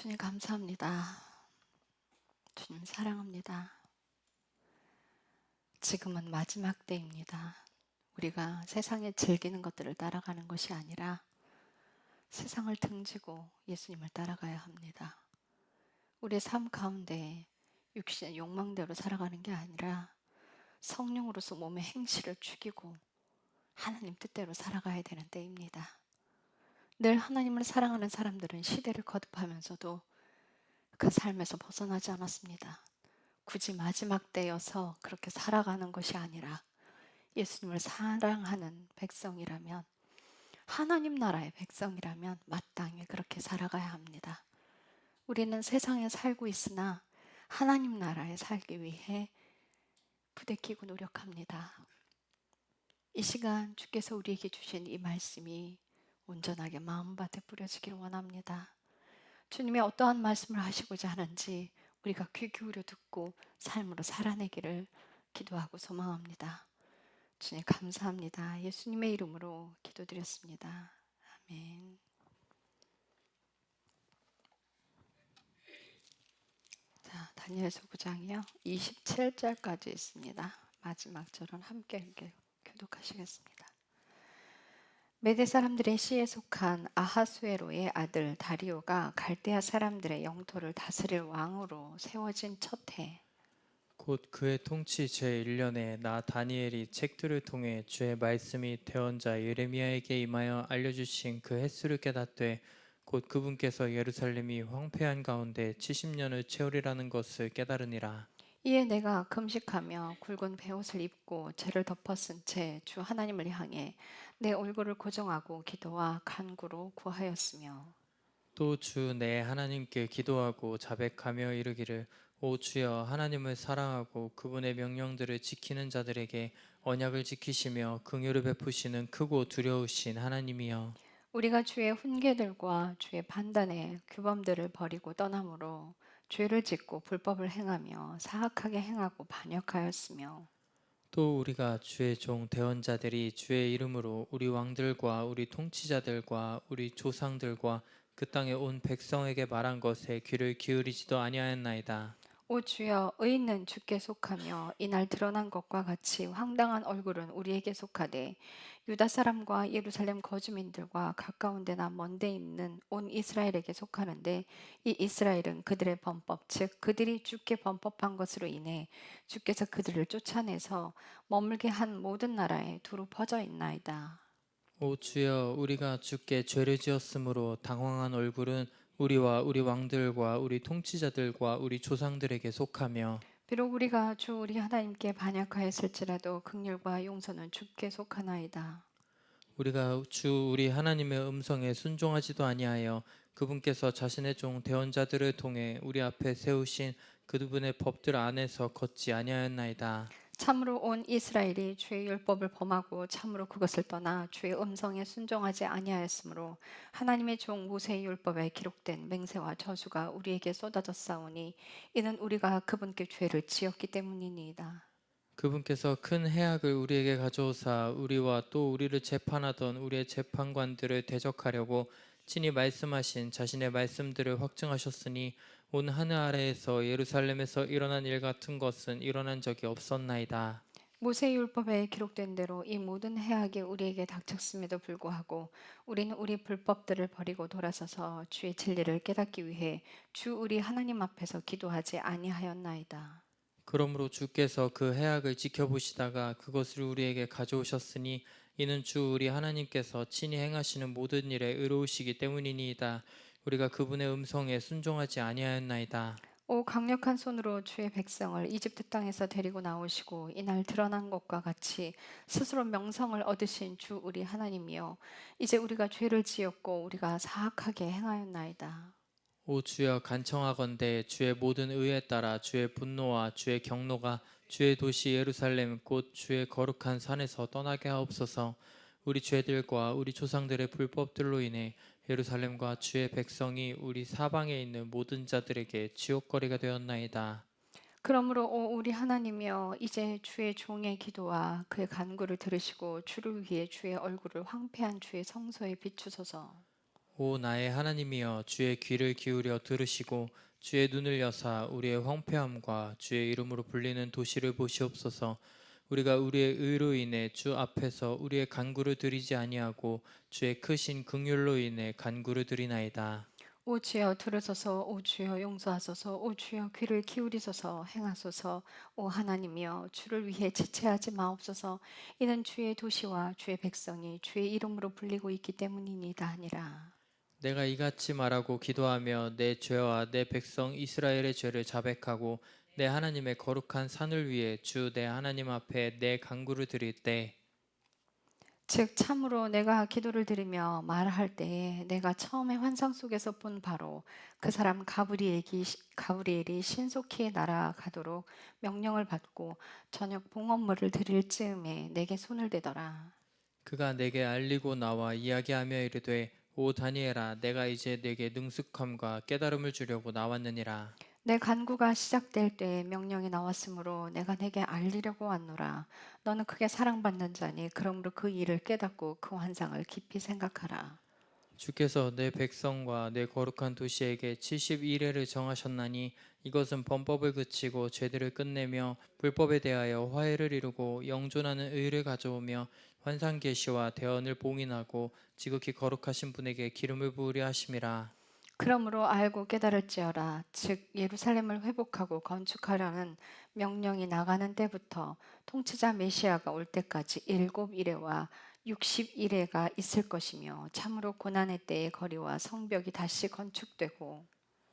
주님 감사합니다. 주님 사랑합니다. 지금은 마지막 때입니다. 우리가 세상에 즐기는 것들을 따라가는 것이 아니라 세상을 등지고 예수님을 따라가야 합니다. 우리의 삶 가운데 육신의 욕망대로 살아가는 게 아니라 성령으로서 몸의 행실을 죽이고 하나님 뜻대로 살아가야 되는 때입니다. 늘 하나님을 사랑하는 사람들은 시대를 거듭하면서도 그 삶에서 벗어나지 않았습니다. 굳이 마지막 때여서 그렇게 살아가는 것이 아니라 예수님을 사랑하는 백성이라면, 하나님 나라의 백성이라면 마땅히 그렇게 살아가야 합니다. 우리는 세상에 살고 있으나 하나님 나라에 살기 위해 부대끼고 노력합니다. 이 시간 주께서 우리에게 주신 이 말씀이 온전하게 마음밭에 뿌려지기를 원합니다. 주님이 어떠한 말씀을 하시고자 하는지 우리가 귀 기울여 듣고 삶으로 살아내기를 기도하고 소망합니다. 주님 감사합니다. 예수님의 이름으로 기도드렸습니다. 아멘. 자, 다니엘서 9장이요. 27절까지 있습니다. 마지막 절은 함께 교독하시겠습니다. 메대 사람들의 시에 속한 아하수에로의 아들 다리오가 갈대아 사람들의 영토를 다스릴 왕으로 세워진 첫 해, 곧 그의 통치 제1년에 나 다니엘이 책들을 통해 주의 말씀이 대언자 예레미야에게 임하여 알려주신 그 횟수를 깨닫되 곧 그분께서 예루살렘이 황폐한 가운데 70년을 채우리라는 것을 깨달으니라. 이에 내가 금식하며 굵은 베옷을 입고 죄를 덮어쓴 채 주 하나님을 향해 내 얼굴을 고정하고 기도와 간구로 구하였으며, 또 주 내 하나님께 기도하고 자백하며 이르기를 오 주여 하나님을 사랑하고 그분의 명령들을 지키는 자들에게 언약을 지키시며 긍휼을 베푸시는 크고 두려우신 하나님이여, 우리가 주의 훈계들과 주의 판단의 규범들을 버리고 떠남으로 죄를 짓고 불법을 행하며 사악하게 행하고 반역하였으며, 또 우리가 주의 종 대언자들이 주의 이름으로 우리 왕들과 우리 통치자들과 우리 조상들과 그 땅에 온 백성에게 말한 것에 귀를 기울이지도 아니하였나이다. 오 주여, 의인은 주께 속하며 이날 드러난 것과 같이 황당한 얼굴은 우리에게 속하되 유다 사람과 예루살렘 거주민들과 가까운 데나 먼 데 있는 온 이스라엘에게 속하는데, 이 이스라엘은 그들의 범법 즉 그들이 주께 범법한 것으로 인해 주께서 그들을 쫓아내서 머물게 한 모든 나라에 두루 퍼져 있나이다. 오 주여 우리가 주께 죄를 지었으므로 당황한 얼굴은 우리와 우리 왕들과 우리 통치자들과 우리 조상들에게 속하며 비록 우리가 주 우리 하나님께 반역하였을지라도 긍휼과 용서는 주께 속하나이다. 우리가 주 우리 하나님의 음성에 순종하지도 아니하여 그분께서 자신의 종 대언자들을 통해 우리 앞에 세우신 그분의 법들 안에서 걷지 아니하였나이다. 참으로 온 이스라엘이 주의 율법을 범하고 참으로 그것을 떠나 주의 음성에 순종하지 아니하였으므로 하나님의 종 모세의 율법에 기록된 맹세와 저주가 우리에게 쏟아졌사오니 이는 우리가 그분께 죄를 지었기 때문이니이다. 그분께서 큰 해악을 우리에게 가져오사 우리와 또 우리를 재판하던 우리의 재판관들을 대적하려고 친히 말씀하신 자신의 말씀들을 확증하셨으니 온 하늘 아래에서 예루살렘에서 일어난 일 같은 것은 일어난 적이 없었나이다. 모세의 율법에 기록된 대로 이 모든 해악이 우리에게 닥쳤음에도 불구하고 우리는 우리 불법들을 버리고 돌아서서 주의 진리를 깨닫기 위해 주 우리 하나님 앞에서 기도하지 아니하였나이다. 그러므로 주께서 그 해악을 지켜보시다가 그것을 우리에게 가져오셨으니 이는 주 우리 하나님께서 친히 행하시는 모든 일에 의로우시기 때문이니이다. 우리가 그분의 음성에 순종하지 아니하였나이다. 오 강력한 손으로 주의 백성을 이집트 땅에서 데리고 나오시고 이날 드러난 것과 같이 스스로 명성을 얻으신 주 우리 하나님이여, 이제 우리가 죄를 지었고 우리가 사악하게 행하였나이다. 오 주여 간청하건대 주의 모든 의에 따라 주의 분노와 주의 경노가 주의 도시 예루살렘 곧 주의 거룩한 산에서 떠나게 하옵소서. 우리 죄들과 우리 조상들의 불법들로 인해 예루살렘과 주의 백성이 우리 사방에 있는 모든 자들에게 지옥거리가 되었나이다. 그러므로 오 우리 하나님이여, 이제 주의 종의 기도와 그의 간구를 들으시고 주를 위해 주의 얼굴을 황폐한 주의 성소에 비추소서. 오 나의 하나님이여 주의 귀를 기울여 들으시고 주의 눈을 여사 우리의 황폐함과 주의 이름으로 불리는 도시를 보시옵소서. 우리가 우리의 의로 인해 주 앞에서 우리의 간구를 드리지 아니하고 주의 크신 긍휼로 인해 간구를 드리나이다. 오 주여 들으소서. 오 주여 용서하소서. 오 주여 귀를 기울이소서. 행하소서. 오 하나님이여 주를 위해 지체하지 마옵소서. 이는 주의 도시와 주의 백성이 주의 이름으로 불리고 있기 때문이니이다 하니라. 내가 이같이 말하고 기도하며 내 죄와 내 백성 이스라엘의 죄를 자백하고 내 하나님의 거룩한 산을 위해 주 내 하나님 앞에 내 간구를 드릴 때 즉 참으로 내가 기도를 드리며 말할 때에 내가 처음에 환상 속에서 본 바로 그 사람 가브리엘이 신속히 날아가도록 명령을 받고 저녁 봉헌물을 드릴 즈음에 내게 손을 대더라. 그가 내게 알리고 나와 이야기하며 이르되 오 다니엘아 내가 이제 내게 능숙함과 깨달음을 주려고 나왔느니라. 내 간구가 시작될 때에 명령이 나왔으므로 내가 내게 알리려고 왔노라. 너는 크게 사랑받는 자니 그러므로 그 일을 깨닫고 그 환상을 깊이 생각하라. 주께서 내 백성과 내 거룩한 도시에게 71회를 정하셨나니 이것은 범법을 그치고 죄들을 끝내며 불법에 대하여 화해를 이루고 영존하는 의를 가져오며 환상 계시와 대언을 봉인하고 지극히 거룩하신 분에게 기름을 부으려 하심이라. 그러므로 알고 깨달을지어라. 즉 예루살렘을 회복하고 건축하려는 명령이 나가는 때부터 통치자 메시아가 올 때까지 7일회와 60일회가 있을 것이며 참으로 고난의 때의 거리와 성벽이 다시 건축되고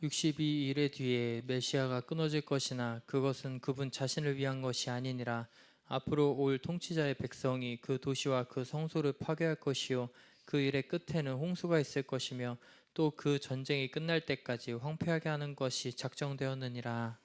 62일의 뒤에 메시아가 끊어질 것이나 그것은 그분 자신을 위한 것이 아니니라. 앞으로 올 통치자의 백성이 그 도시와 그 성소를 파괴할 것이요 그 일의 끝에는 홍수가 있을 것이며 또 그 전쟁이 끝날 때까지 황폐하게 하는 것이 작정되었느니라.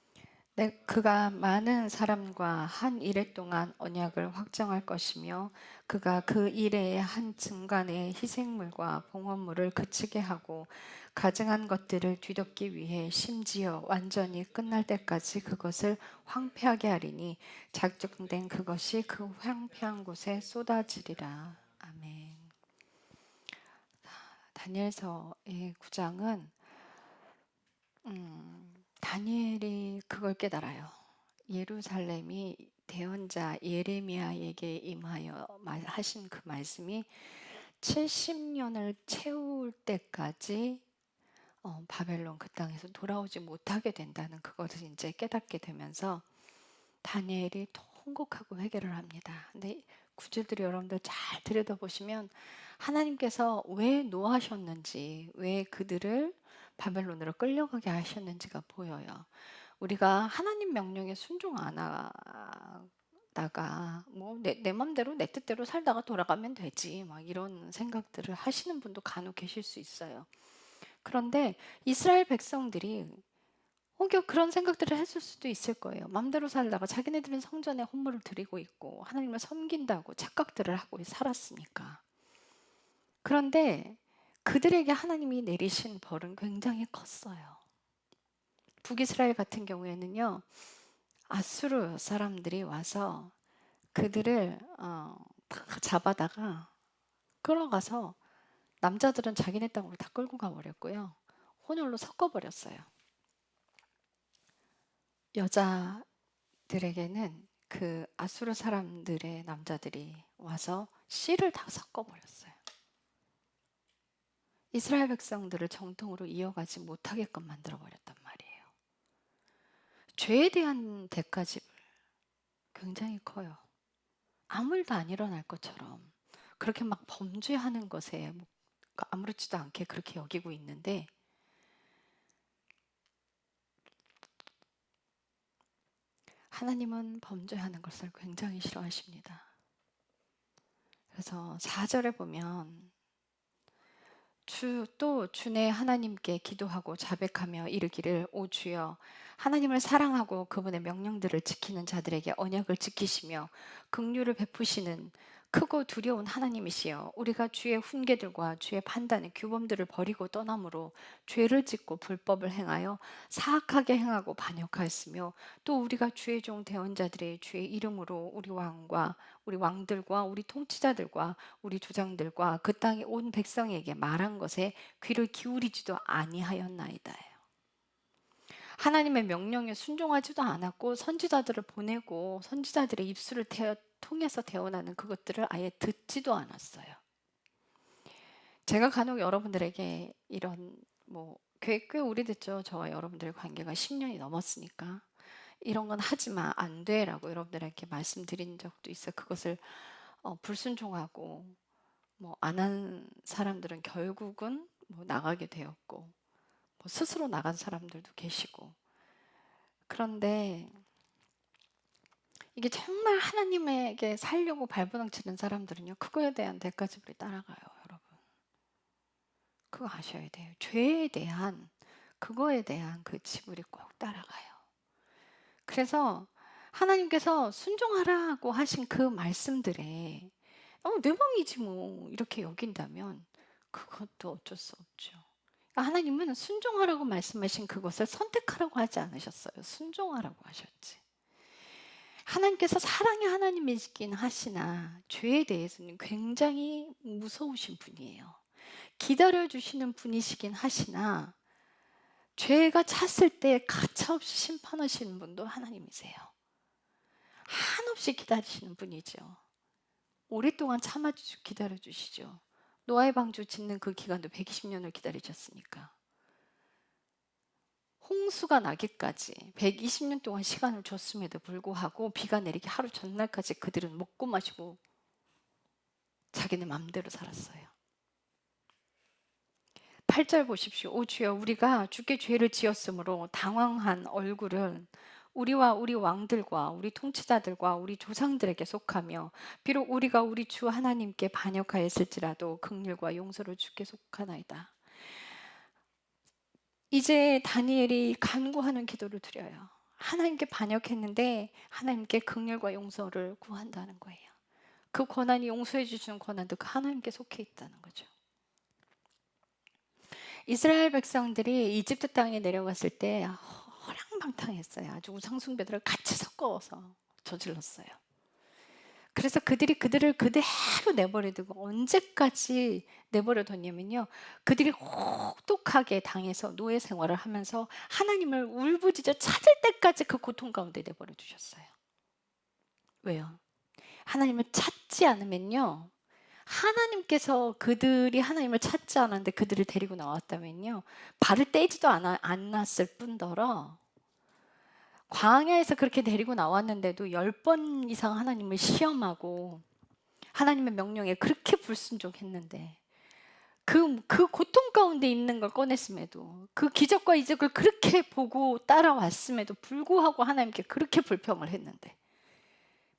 그가 많은 사람과 한 일해 동안 언약을 확정할 것이며 그가 그 일해의 한 중간에 희생물과 봉헌물을 그치게 하고 가증한 것들을 뒤덮기 위해 심지어 완전히 끝날 때까지 그것을 황폐하게 하리니 작정된 그것이 그 황폐한 곳에 쏟아지리라. 아멘. 다니엘서의 9장은 다니엘이 그걸 깨달아요. 예루살렘이 대언자 예레미야에게 임하여 하신 그 말씀이 70년을 채울 때까지 바벨론 그 땅에서 돌아오지 못하게 된다는 그것을 이제 깨닫게 되면서 다니엘이 통곡하고 회개를 합니다. 근데 구절들이 여러분들 잘 들여다보시면 하나님께서 왜 노하셨는지, 왜 그들을 바벨론으로 끌려가게 하셨는지가 보여요. 우리가 하나님 명령에 순종 안 하다가 뭐 내 맘대로 내 뜻대로 살다가 돌아가면 되지 막 이런 생각들을 하시는 분도 간혹 계실 수 있어요. 그런데 이스라엘 백성들이 혹여 그런 생각들을 했을 수도 있을 거예요. 맘대로 살다가 자기네들은 성전에 헌물을 드리고 있고 하나님을 섬긴다고 착각들을 하고 살았으니까. 그런데 그들에게 하나님이 내리신 벌은 굉장히 컸어요. 북이스라엘 같은 경우에는요. 아수르 사람들이 와서 그들을 다 잡아다가 끌어가서 남자들은 자기네 땅으로 다 끌고 가버렸고요. 혼혈로 섞어버렸어요. 여자들에게는 그 아수르 사람들의 남자들이 와서 씨를 다 섞어버렸어요. 이스라엘 백성들을 정통으로 이어가지 못하게끔 만들어버렸단 말이에요. 죄에 대한 대가집을 굉장히 커요. 아무 일도 안 일어날 것처럼 그렇게 막 범죄하는 것에 뭐 아무렇지도 않게 그렇게 여기고 있는데 하나님은 범죄하는 것을 굉장히 싫어하십니다. 그래서 4절에 보면 또 주내 하나님께 기도하고 자백하며 이르기를 오 주여 하나님을 사랑하고 그분의 명령들을 지키는 자들에게 언약을 지키시며 긍휼을 베푸시는 크고 두려운 하나님이시여, 우리가 주의 훈계들과 주의 판단의 규범들을 버리고 떠남으로 죄를 짓고 불법을 행하여 사악하게 행하고 반역하였으며, 또 우리가 주의 종 대언자들의 주의 이름으로 우리 왕들과 우리 통치자들과 우리 조장들과 그 땅의 온 백성에게 말한 것에 귀를 기울이지도 아니하였나이다. 하나님의 명령에 순종하지도 않았고, 선지자들을 보내고 선지자들의 입술을 통해서 태어나는 그것들을 아예 듣지도 않았어요. 제가 간혹 여러분들에게 이런, 꽤 오래됐죠. 저와 여러분들의 관계가 10년이 넘었으니까 이런 건 하지 마, 안 돼라고 여러분들에게 말씀드린 적도 있어요. 그것을 불순종하고 안 한 사람들은 결국은 나가게 되었고, 스스로 나간 사람들도 계시고. 그런데 이게 정말 하나님에게 살려고 발버둥치는 사람들은요, 그거에 대한 대가지불이 따라가요, 여러분. 그거 아셔야 돼요. 죄에 대한, 그거에 대한 그 지불이 꼭 따라가요. 그래서 하나님께서 순종하라고 하신 그 말씀들에 내 맘이지 뭐 이렇게 여긴다면 그것도 어쩔 수 없죠. 그러니까 하나님은 순종하라고 말씀하신 그것을 선택하라고 하지 않으셨어요. 순종하라고 하셨지. 하나님께서 사랑의 하나님이시긴 하시나 죄에 대해서는 굉장히 무서우신 분이에요. 기다려주시는 분이시긴 하시나 죄가 찼을 때 가차없이 심판하시는 분도 하나님이세요. 한없이 기다리시는 분이죠. 오랫동안 기다려주시죠. 노아의 방주 짓는 그 기간도 120년을 기다리셨으니까. 홍수가 나기까지 120년 동안 시간을 줬음에도 불구하고 비가 내리기 하루 전날까지 그들은 먹고 마시고 자기네 맘대로 살았어요. 8절 보십시오. 오 주여, 우리가 주께 죄를 지었으므로 당황한 얼굴은 우리와 우리 왕들과 우리 통치자들과 우리 조상들에게 속하며, 비록 우리가 우리 주 하나님께 반역하였을지라도 긍휼과 용서를 주께 속하나이다. 이제 다니엘이 간구하는 기도를 드려요. 하나님께 반역했는데 하나님께 긍휼과 용서를 구한다는 거예요. 그 권한이, 용서해 주시는 권한도 그 하나님께 속해 있다는 거죠. 이스라엘 백성들이 이집트 땅에 내려갔을 때 허랑방탕했어요. 아주 우상숭배들을 같이 섞어서 저질렀어요. 그래서 그들을 그대로 내버려두고, 언제까지 내버려뒀냐면요, 그들이 혹독하게 당해서 노예 생활을 하면서 하나님을 울부짖어 찾을 때까지 그 고통 가운데 내버려 두셨어요. 왜요? 하나님을 찾지 않으면요, 하나님께서 그들이 하나님을 찾지 않았는데 그들을 데리고 나왔다면요, 발을 떼지도 않았을 뿐더러 광야에서 그렇게 데리고 나왔는데도 10번 이상 하나님을 시험하고 하나님의 명령에 그렇게 불순종했는데, 그 고통 가운데 있는 걸 꺼냈음에도, 그 기적과 이적을 그렇게 보고 따라왔음에도 불구하고 하나님께 그렇게 불평을 했는데,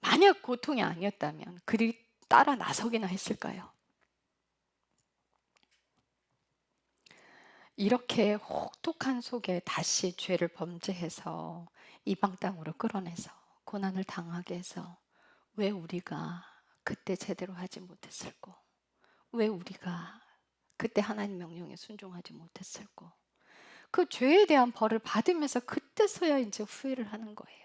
만약 고통이 아니었다면 그들이 따라 나서기나 했을까요? 이렇게 혹독한 속에 다시 죄를 범죄해서 이방 땅으로 끌어내서 고난을 당하게 해서, 왜 우리가 그때 제대로 하지 못했을꼬? 왜 우리가 그때 하나님 명령에 순종하지 못했을꼬? 그 죄에 대한 벌을 받으면서 그때서야 이제 후회를 하는 거예요.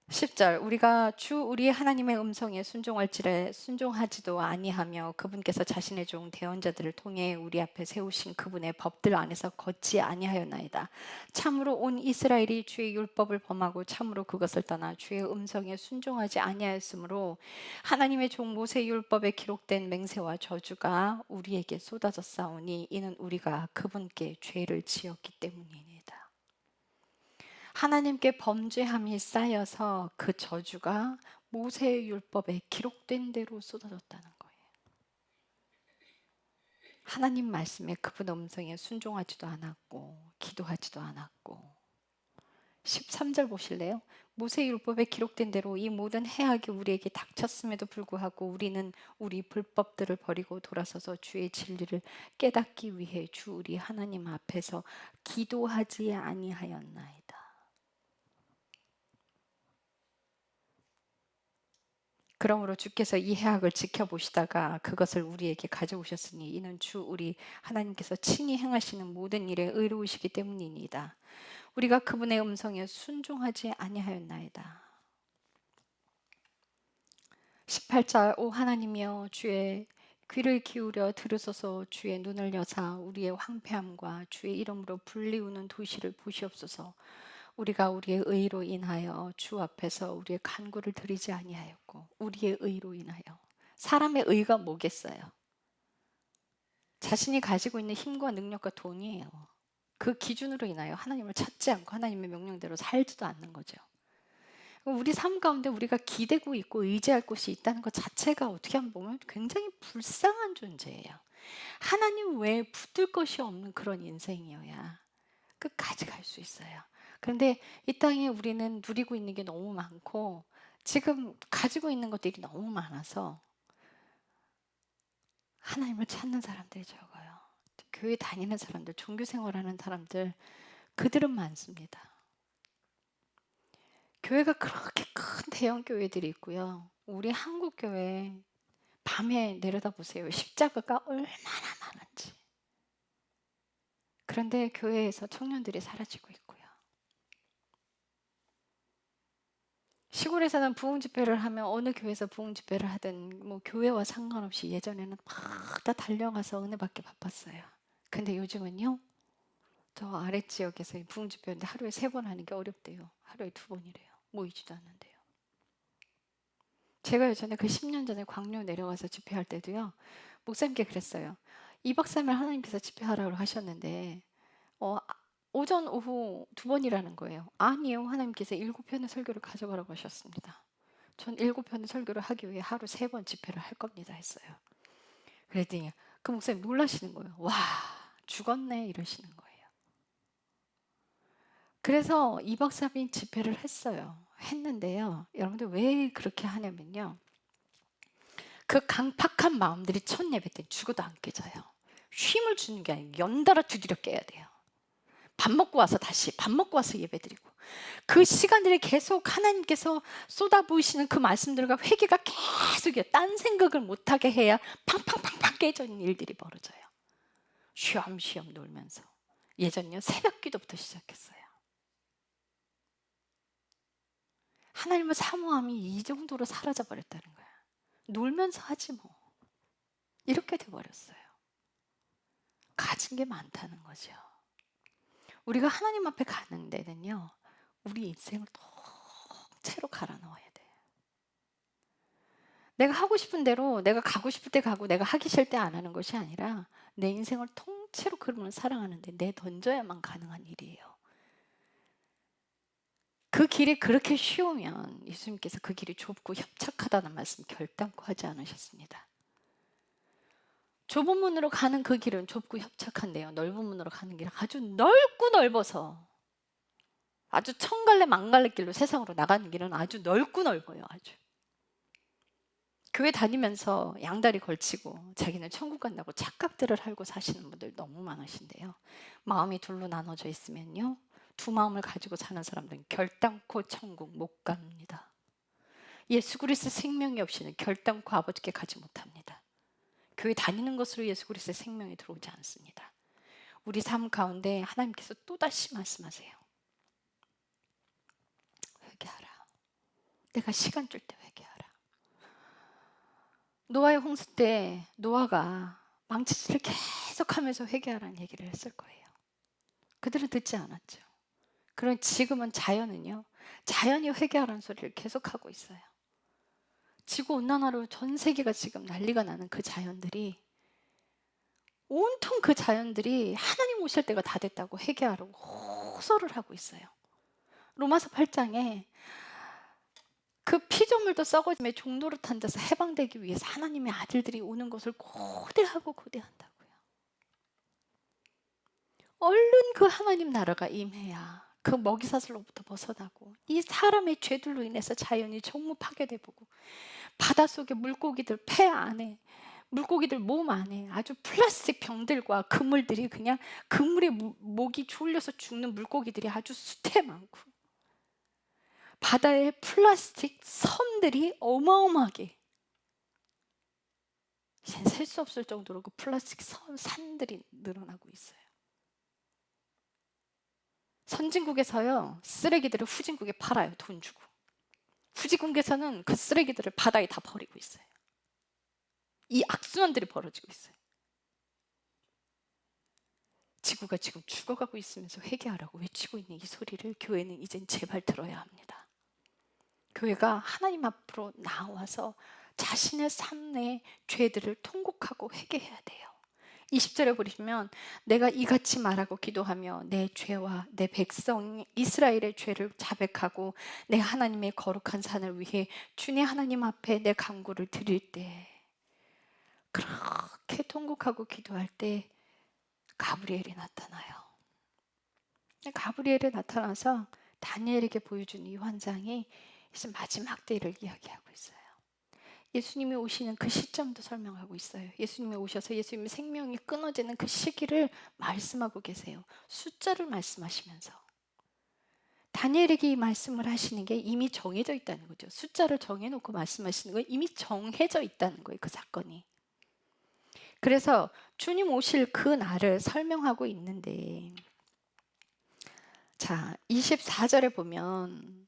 10절, 우리가 주 우리 하나님의 음성에 순종하지도 아니하며 그분께서 자신의 종 대언자들을 통해 우리 앞에 세우신 그분의 법들 안에서 걷지 아니하였나이다. 참으로 온 이스라엘이 주의 율법을 범하고 참으로 그것을 떠나 주의 음성에 순종하지 아니하였으므로 하나님의 종 모세 율법에 기록된 맹세와 저주가 우리에게 쏟아졌사오니, 이는 우리가 그분께 죄를 지었기 때문이니이다. 하나님께 범죄함이 쌓여서 그 저주가 모세의 율법에 기록된 대로 쏟아졌다는 거예요. 하나님 말씀에, 그분 음성에 순종하지도 않았고 기도하지도 않았고. 13절 보실래요? 모세 율법에 기록된 대로 이 모든 해악이 우리에게 닥쳤음에도 불구하고 우리는 우리 불법들을 버리고 돌아서서 주의 진리를 깨닫기 위해 주 우리 하나님 앞에서 기도하지 아니하였나이다. 그러므로 주께서 이 해악을 지켜보시다가 그것을 우리에게 가져오셨으니 이는 주 우리 하나님께서 친히 행하시는 모든 일에 의로우시기 때문이니이다. 우리가 그분의 음성에 순종하지 아니하였나이다. 18절 오 하나님이여 주의 귀를 기울여 들으소서. 주의 눈을 여사 우리의 황폐함과 주의 이름으로 불리우는 도시를 보시옵소서. 우리가 우리의 의로 인하여 주 앞에서 우리의 간구를 드리지 아니하였고 우리의 의로 인하여. 사람의 의가 뭐겠어요? 자신이 가지고 있는 힘과 능력과 돈이에요. 그 기준으로 인하여 하나님을 찾지 않고 하나님의 명령대로 살지도 않는 거죠. 우리 삶 가운데 우리가 기대고 있고 의지할 곳이 있다는 것 자체가 어떻게 한번 보면 굉장히 불쌍한 존재예요. 하나님 외에 붙들 것이 없는 그런 인생이어야 끝까지 갈 수 있어요. 그런데 이 땅에 우리는 누리고 있는 게 너무 많고 지금 가지고 있는 것들이 너무 많아서 하나님을 찾는 사람들이 적어요. 교회 다니는 사람들, 종교 생활하는 사람들, 그들은 많습니다. 교회가 그렇게 큰 대형 교회들이 있고요. 우리 한국 교회 밤에 내려다보세요. 십자가가 얼마나 많은지. 그런데 교회에서 청년들이 사라지고 있고요. 시골에서는 부흥 집회를 하면 어느 교회에서 부흥 집회를 하든 뭐 교회와 상관없이 예전에는 막 다 달려가서 은혜 받기 바빴어요. 근데 요즘은요. 저 아래 지역에서 부흥 집회인데 하루에 3번 하는 게 어렵대요. 하루에 2번이래요. 모이지도 않는데요. 제가 예전에 그 10년 전에 광주 내려가서 집회할 때도요. 목사님께 그랬어요. 2박 3일 하나님께서 집회하라고 하셨는데 오전 오후 2번이라는 거예요. 아니요. 하나님께서 7편의 설교를 가져가라고 하셨습니다. 전 7편의 설교를 하기 위해 하루 3번 집회를 할 겁니다 했어요. 그랬더니 그 목사님 놀라시는 거예요. 와 죽었네 이러시는 거예요. 그래서 2박 3일 집회를 했는데요. 여러분들 왜 그렇게 하냐면요. 그 강팍한 마음들이 첫 예배 때 죽어도 안 깨져요. 쉼을 주는 게 아니고 연달아 두드려 깨야 돼요. 밥 먹고 와서 다시 밥 먹고 와서 예배드리고 그 시간들이 계속 하나님께서 쏟아부으시는 그 말씀들과 회개가 계속이요. 딴 생각을 못하게 해야 팡팡팡팡 깨지는 일들이 벌어져요. 쉬엄쉬엄 놀면서. 예전요 새벽 기도부터 시작했어요. 하나님을 사모함이 이 정도로 사라져 버렸다는 거야. 놀면서 하지 뭐. 이렇게 돼버렸어요. 가진 게 많다는 거죠. 우리가 하나님 앞에 가는 데는요. 우리 인생을 통째로 갈아 넣어야 돼. 내가 하고 싶은 대로 내가 가고 싶을 때 가고 내가 하기 싫을 때 안 하는 것이 아니라 내 인생을 통째로 그분을 사랑하는데 내던져야만 가능한 일이에요. 그 길이 그렇게 쉬우면 예수님께서 그 길이 좁고 협착하다는 말씀 결단코 하지 않으셨습니다. 좁은 문으로 가는 그 길은 좁고 협착한데요. 넓은 문으로 가는 길은 아주 넓고 넓어서 아주 천갈래 만갈래 길로 세상으로 나가는 길은 아주 넓고 넓어요. 아주. 교회 다니면서 양다리 걸치고 자기는 천국 간다고 착각들을 하고 사시는 분들 너무 많으신데요. 마음이 둘로 나눠져 있으면요. 두 마음을 가지고 사는 사람들은 결단코 천국 못 갑니다. 예수 그리스도 생명이 없이는 결단코 아버지께 가지 못합니다. 교회 다니는 것으로 예수 그리스도의 생명이 들어오지 않습니다. 우리 삶 가운데 하나님께서 또다시 말씀하세요. 회개하라. 내가 시간 줄 때 회개하라. 노아의 홍수 때 노아가 망치질을 계속하면서 회개하라는 얘기를 했을 거예요. 그들은 듣지 않았죠. 그런 지금은 자연은요. 자연이 회개하라는 소리를 계속하고 있어요. 지구온난화로 전 세계가 지금 난리가 나는 그 자연들이 온통 그 자연들이 하나님 오실 때가 다 됐다고 회개하라고 호소를 하고 있어요. 로마서 8장에 그 피조물도 썩어짐에 종노릇한 데서 해방되기 위해서 하나님의 아들들이 오는 것을 고대하고 고대한다고요. 얼른 그 하나님 나라가 임해야 그 먹이사슬로부터 벗어나고 이 사람의 죄들로 인해서 자연이 정말 파괴되고 바닷속의 물고기들 폐 안에 물고기들 몸 안에 아주 플라스틱 병들과 그물들이 그냥 그물에 목이 졸려서 죽는 물고기들이 아주 수태 많고 바다의 플라스틱 섬들이 어마어마하게 이젠 셀 수 없을 정도로 그 플라스틱 산들이 늘어나고 있어요. 선진국에서요, 쓰레기들을 후진국에 팔아요, 돈 주고. 후진국에서는 그 쓰레기들을 바다에 다 버리고 있어요. 이 악순환들이 벌어지고 있어요. 지구가 지금 죽어가고 있으면서 회개하라고 외치고 있는 이 소리를 교회는 이젠 제발 들어야 합니다. 교회가 하나님 앞으로 나와서 자신의 삶의 죄들을 통곡하고 회개해야 돼요. 20절에 보시면 내가 이같이 말하고 기도하며 내 죄와 내 백성 이스라엘의 죄를 자백하고 내 하나님의 거룩한 산을 위해 주의 하나님 앞에 내 간구를 드릴 때, 그렇게 통곡하고 기도할 때 가브리엘이 나타나요. 가브리엘이 나타나서 다니엘에게 보여준 이 환상이 이제 마지막 때를 이야기하고 있어요. 예수님이 오시는 그 시점도 설명하고 있어요. 예수님이 오셔서 예수님의 생명이 끊어지는 그 시기를 말씀하고 계세요. 숫자를 말씀하시면서. 다니엘에게 이 말씀을 하시는 게 이미 정해져 있다는 거죠. 숫자를 정해놓고 말씀하시는 건 이미 정해져 있다는 거예요, 그 사건이. 그래서 주님 오실 그 날을 설명하고 있는데, 자, 24절에 보면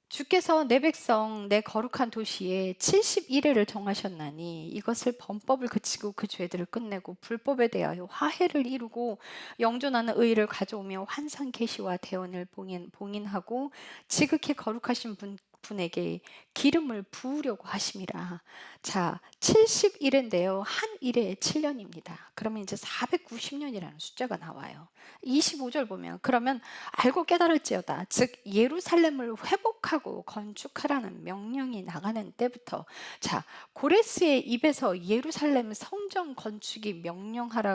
주께서 내 백성 내 거룩한 도시에 71회를 정하셨나니 이것을 범법을 그치고 그 죄들을 끝내고 불법에 대하여 화해를 이루고 영존하는 의의를 가져오며 환상 계시와 대언을 봉인하고 지극히 거룩하신 분에게 기름을 부으려고 하심이라. 자, 71회인데요. 한 일에 7년입니다. 그러면 이제 490년이라는 숫자가 나와요. 25절 보면 그러면 알고 깨달을지어다. 즉 예루살렘을 회복하고 건축하라는 명령이 나가는 때부터, 자, 고레스의 입에서 예루살렘 성전 건축이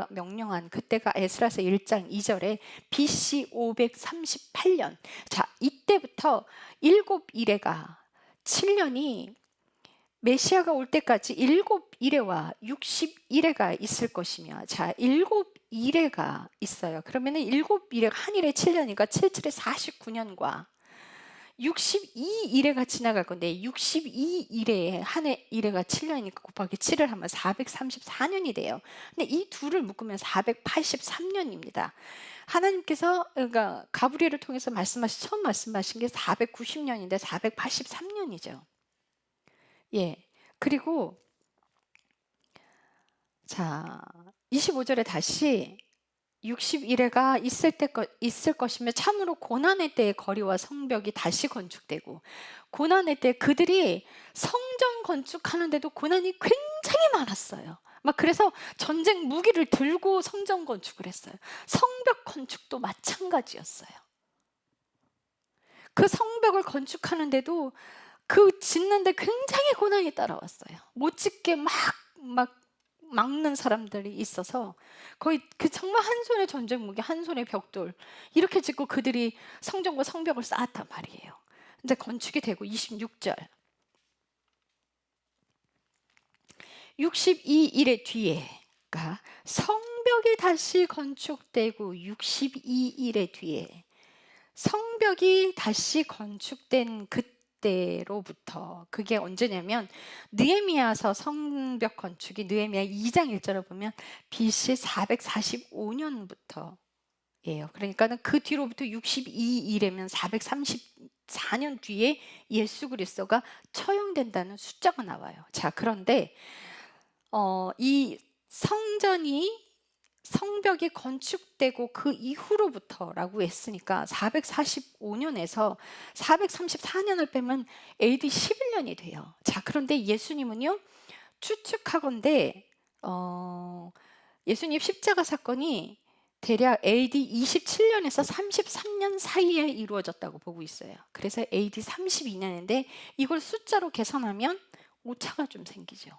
명령한 그때가 에스라서 1장 2절에 BC 538년. 자, 이때부터 7일회가 7년이 메시아가 올 때까지 7일회와 60일회가 있을 것이며, 자, 7일회가 있어요. 그러면은 7일회 한 일에 7년이니까 77에 49년과 62일회가 지나갈 건데 62일에 한 해 일회가 7년이니까 곱하기 7을 하면 434년이 돼요. 근데 이 둘을 묶으면 483년입니다. 하나님께서 그러니까 가브리엘을 통해서 처음 말씀하신 게 490년인데 483년이죠. 예. 그리고 자, 25절에 다시 61회가 있을 것이며 참으로 고난의 때의 거리와 성벽이 다시 건축되고, 고난의 때 그들이 성전 건축하는데도 고난이 굉장히 많았어요. 막 그래서 전쟁 무기를 들고 성전 건축을 했어요. 성벽 건축도 마찬가지였어요. 그 성벽을 건축하는데도 그 짓는데 굉장히 고난이 따라왔어요. 못 짓게 막 막는 사람들이 있어서 거의 그 정말 한 손에 전쟁 무기, 한 손에 벽돌 이렇게 짓고 그들이 성전과 성벽을 쌓았단 말이에요. 근데 건축이 되고 26절 62일의 뒤에가 성벽이 다시 건축되고 62일의 뒤에 성벽이 다시 건축된 그때로부터, 그게 언제냐면 느헤미야서 성벽 건축이 느헤미야 2장 1절을 보면 BC 445년부터예요. 그러니까는 그 뒤로부터 62일이면 434년 뒤에 예수 그리스도가 처형된다는 숫자가 나와요. 자, 그런데 이 성벽이 건축되고 그 이후로부터라고 했으니까 445년에서 434년을 빼면 AD 11년이 돼요. 자, 그런데 예수님은요, 추측하건대 예수님 십자가 사건이 대략 AD 27년에서 33년 사이에 이루어졌다고 보고 있어요. 그래서 AD 32년인데 이걸 숫자로 계산하면 오차가 좀 생기죠.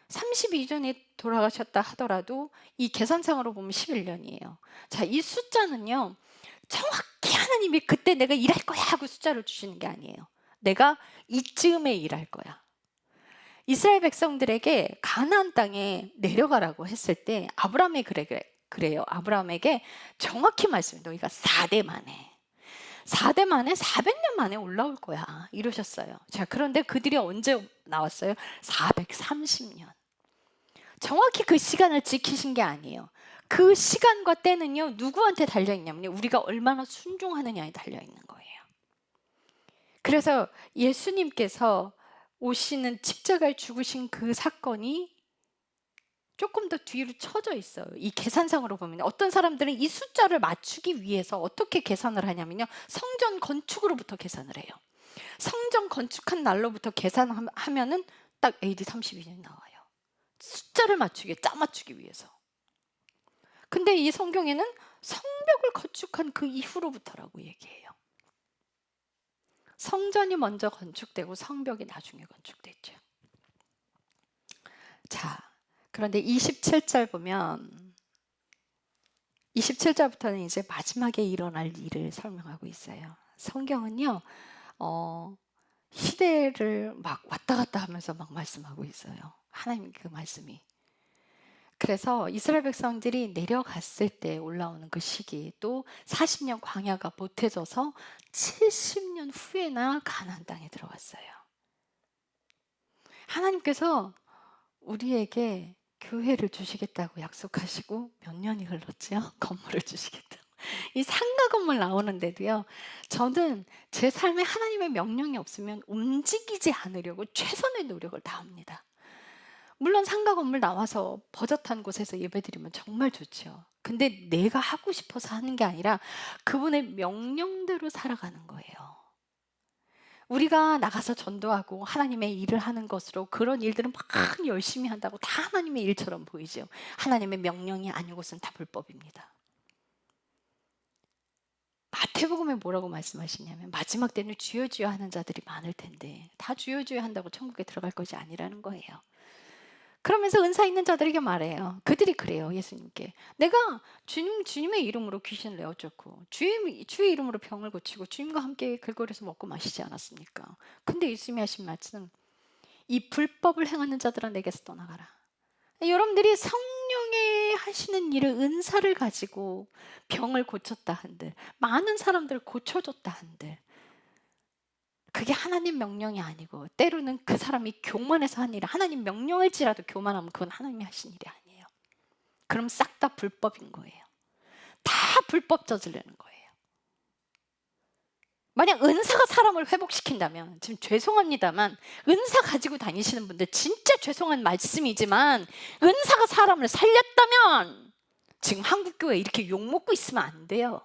32전에 돌아가셨다 하더라도 이 계산상으로 보면 11년이에요. 자, 이 숫자는요, 정확히 하나님이 그때 내가 일할 거야 하고 숫자를 주시는 게 아니에요. 내가 이쯤에 일할 거야. 이스라엘 백성들에게 가나안 땅에 내려가라고 했을 때 아브라함이 그래요. 아브라함에게 정확히 말씀해. 너희가 4대 만에 400년 만에 올라올 거야 이러셨어요. 자, 그런데 그들이 언제 나왔어요? 430년. 정확히 그 시간을 지키신 게 아니에요. 그 시간과 때는요, 누구한테 달려있냐면요, 우리가 얼마나 순종하느냐에 달려있는 거예요. 그래서 예수님께서 오시는 십자가에 죽으신 그 사건이 조금 더 뒤로 쳐져 있어요. 이 계산상으로 보면 어떤 사람들은 이 숫자를 맞추기 위해서 어떻게 계산을 하냐면요, 성전 건축으로부터 계산을 해요. 성전 건축한 날로부터 계산하면은 딱 AD 32년 나와요. 숫자를 맞추기, 짜 맞추기 위해서. 근데 이 성경에는 성벽을 건축한 그 이후로부터라고 얘기해요. 성전이 먼저 건축되고 성벽이 나중에 건축됐죠. 자, 그런데 27절 보면 27절부터는 이제 마지막에 일어날 일을 설명하고 있어요. 성경은요, 시대를 막 왔다 갔다 하면서 막 말씀하고 있어요. 하나님 그 말씀이. 그래서 이스라엘 백성들이 내려갔을 때 올라오는 그 시기, 또 40년 광야가 보태져서 70년 후에나 가나안 땅에 들어갔어요. 하나님께서 우리에게 교회를 주시겠다고 약속하시고 몇 년이 흘렀죠? 건물을 주시겠다고. 이 상가 건물 나오는데도요, 저는 제 삶에 하나님의 명령이 없으면 움직이지 않으려고 최선의 노력을 다합니다. 물론 상가 건물 나와서 버젓한 곳에서 예배드리면 정말 좋죠. 근데 내가 하고 싶어서 하는 게 아니라 그분의 명령대로 살아가는 거예요. 우리가 나가서 전도하고 하나님의 일을 하는 것으로 그런 일들은 막 열심히 한다고 다 하나님의 일처럼 보이죠. 하나님의 명령이 아니고선 다 불법입니다. 마태복음에 뭐라고 말씀하시냐면 마지막 때는 주여 주여 하는 자들이 많을 텐데 다 주여 주여 한다고 천국에 들어갈 것이 아니라는 거예요. 그러면서 은사 있는 자들에게 말해요. 그들이 그래요, 예수님께. 내가 주님의 이름으로 귀신을 내어쫓고 주의 이름으로 병을 고치고 주님과 함께 길거리에서 먹고 마시지 않았습니까? 근데 예수님이 하신 말씀, 이 불법을 행하는 자들아 내게서 떠나가라. 여러분들이 성령의 하시는 일을 은사를 가지고 병을 고쳤다 한들, 많은 사람들을 고쳐줬다 한들, 그게 하나님 명령이 아니고 때로는 그 사람이 교만해서 한 일이 하나님 명령일지라도 교만하면 그건 하나님이 하신 일이 아니에요. 그럼 싹 다 불법인 거예요. 다 불법 저지르는 거예요. 만약 은사가 사람을 회복시킨다면, 지금 죄송합니다만 은사 가지고 다니시는 분들 진짜 죄송한 말씀이지만 은사가 사람을 살렸다면 지금 한국교회 이렇게 욕먹고 있으면 안 돼요.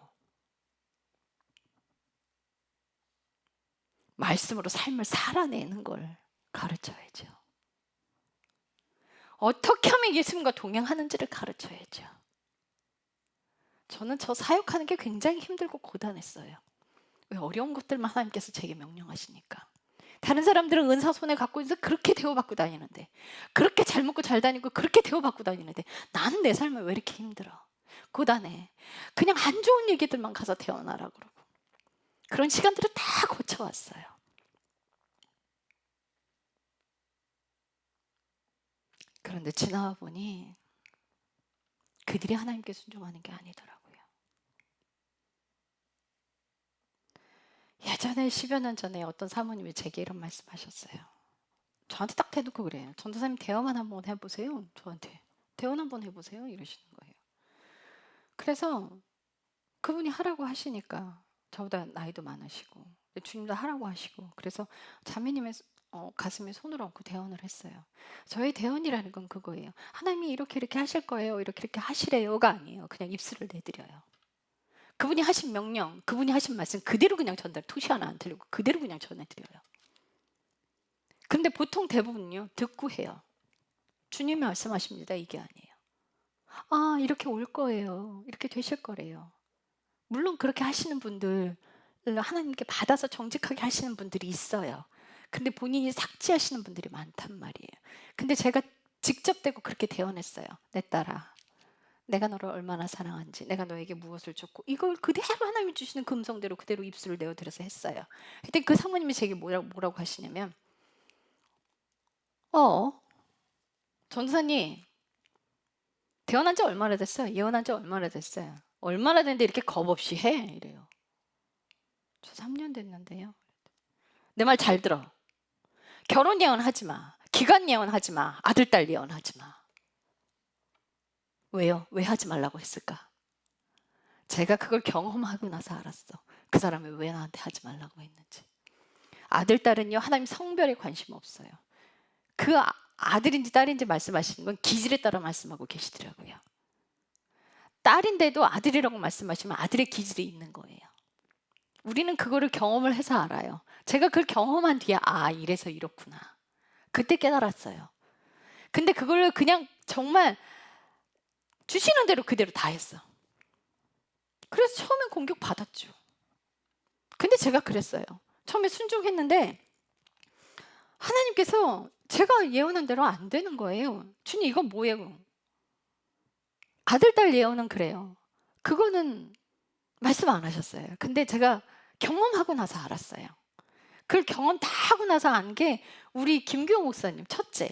말씀으로 삶을 살아내는 걸 가르쳐야죠. 어떻게 하면 예수님과 동행하는지를 가르쳐야죠. 저는 저 사역하는 게 굉장히 힘들고 고단했어요. 왜? 어려운 것들만 하나님께서 제게 명령하시니까. 다른 사람들은 은사 손에 갖고 있어서 그렇게 대우받고 다니는데, 그렇게 잘 먹고 잘 다니고 그렇게 대우받고 다니는데 나는 내 삶을 왜 이렇게 힘들어? 고단해. 그냥 안 좋은 얘기들만 가서 태어나라 그러고. 그런 시간들을 다 거쳐왔어요. 그런데 지나와 보니 그들이 하나님께 순종하는 게 아니더라고요. 예전에 10여 년 전에 어떤 사모님이 제게 이런 말씀하셨어요. 저한테 딱 대놓고 그래요. 전도사님 대화만 한번 해보세요. 저한테 대화 한번 해보세요. 이러시는 거예요. 그래서 그분이 하라고 하시니까, 저보다 나이도 많으시고 주님도 하라고 하시고, 그래서 자매님의 가슴에 손을 얹고 대언을 했어요. 저의 대언이라는 건 그거예요. 하나님이 이렇게 이렇게 하실 거예요, 이렇게 이렇게 하시래요가 아니에요. 그냥 입술을 내드려요. 그분이 하신 명령, 그분이 하신 말씀 그대로 그냥 전달, 토시 하나 안 틀리고 그대로 그냥 전해드려요. 근데 보통 대부분요, 듣고 해요. 주님이 말씀하십니다, 이게 아니에요. 아, 이렇게 올 거예요, 이렇게 되실 거래요. 물론 그렇게 하시는 분들, 하나님께 받아서 정직하게 하시는 분들이 있어요. 근데 본인이 삭제하시는 분들이 많단 말이에요. 근데 제가 직접 대고 그렇게 대언했어요. 내 딸아, 내가 너를 얼마나 사랑한지, 내가 너에게 무엇을 줬고, 이걸 그대로 하나님이 주시는 그 음성대로 그대로 입술을 내어드려서 했어요. 그때 그 사모님이 제게 뭐라고 하시냐면, 전도사님, 태어난 지 얼마나 됐어요? 예언한 지 얼마나 됐어요? 얼마나 됐는데 이렇게 겁 없이 해? 이래요. 저 3년 됐는데요. 내 말 잘 들어. 결혼 예언하지 마. 기간 예언하지 마. 아들, 딸 예언하지 마. 왜요? 왜 하지 말라고 했을까? 제가 그걸 경험하고 나서 알았어. 그 사람이 왜 나한테 하지 말라고 했는지. 아들, 딸은요, 하나님 성별에 관심 없어요. 그 아들인지 딸인지 말씀하시는 건 기질에 따라 말씀하고 계시더라고요. 딸인데도 아들이라고 말씀하시면 아들의 기질이 있는 거예요. 우리는 그거를 경험을 해서 알아요. 제가 그걸 경험한 뒤에 이래서 이렇구나. 그때 깨달았어요. 근데 그걸 그냥 정말 주시는 대로 그대로 다 했어. 그래서 처음엔 공격받았죠. 근데 제가 그랬어요. 처음에 순종했는데 하나님께서 제가 예언한 대로 안 되는 거예요. 주님 이건 뭐예요? 아들, 딸 예언은 그래요. 그거는 말씀 안 하셨어요. 근데 제가 경험하고 나서 알았어요. 그걸 경험 다 하고 나서 안 게 우리 김규호 목사님 첫째